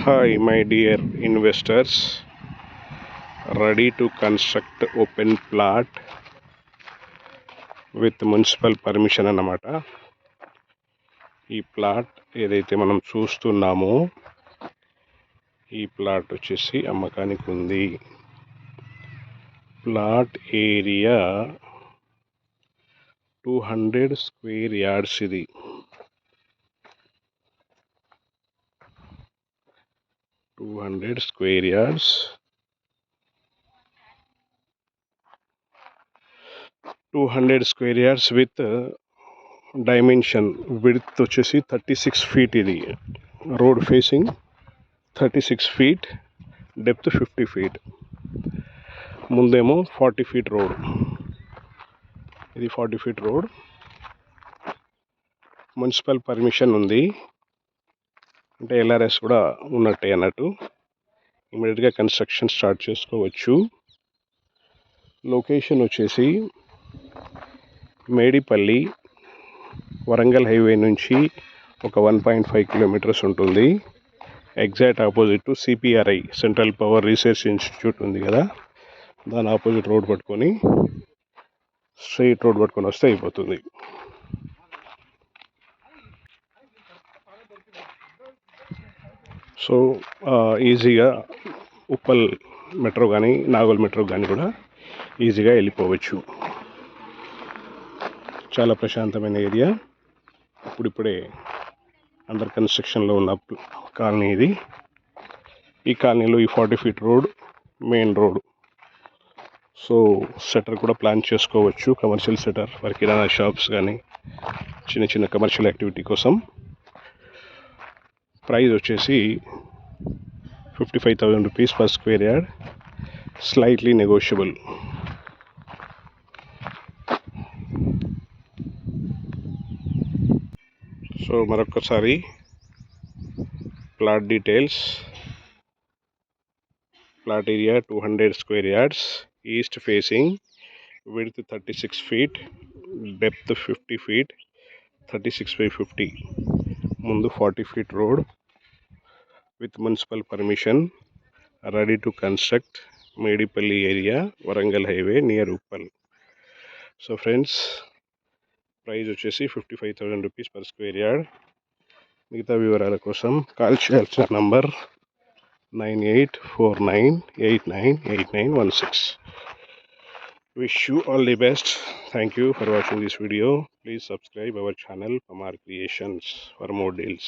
Hi, my dear investors. Ready to construct open plot with municipal permission అన్నమాట. ఈ plot ఏదైతే మనం చూస్తున్నామో ఈ ప్లాట్ వచ్చేసి అమ్మకానికి ఉంది. Plot area 200 square yards. ఇది 200 square yards. 200 square yards with dimension width వచ్చేసి 36 ఫీట్. ఇది road facing 36 feet, depth 50 feet. ముందేమో 40 ఫీట్ రోడ్. ఇది 40 ఫీట్ రోడ్. మున్సిపల్ పర్మిషన్ ఉంది, అంటే ఎల్ఆర్ఎస్ కూడా ఉన్నట్టే అన్నట్టు. ఇమీడియట్గా కన్స్ట్రక్షన్ స్టార్ట్ చేసుకోవచ్చు. లొకేషన్ వచ్చేసి మేడిపల్లి, వరంగల్ హైవే నుంచి ఒక 1.5 కిలోమీటర్స్ ఉంటుంది. Exact opposite to CPRI, central power research institute ఉంది కదా, దాని ఆపోజిట్ రోడ్ పట్టుకొని స్ట్రైట్ రోడ్ పట్టుకొని వస్తే అయిపోతుంది. సో ఈజీగా ఉప్పల్ మెట్రో కానీ నాగోల్ మెట్రో కానీ కూడా ఈజీగా వెళ్ళిపోవచ్చు. చాలా ప్రశాంతమైన ఏరియా. ఇప్పుడిప్పుడే అండర్ కన్స్ట్రక్షన్లో ఉన్న కాలనీ ఇది. ఈ కాలనీలో ఈ 40 feet road main road. So shutter కూడా ప్లాన్ చేసుకోవచ్చు, commercial shutter for kirana shops కానీ చిన్న చిన్న కమర్షియల్ యాక్టివిటీ కోసం. ప్రైస్ వచ్చేసి 55,000 rupees per square yard, slightly negotiable. So మరొకసారి plot details. Plot area 200 square yards, east facing, width 36 feet, depth 50 feet, 36/50. ముందు 40 feet road with municipal permission. Ready to construct. Medipally area, Warangal highway near Uppal. So friends, price వచ్చేసి 55,000 rupees per square yard. మిగతా వివరాల కోసం call చేయాల్సిన number 9849898916. Wish you all the best. Thank you for watching this video. Please subscribe our channel Pamar Creations for more deals.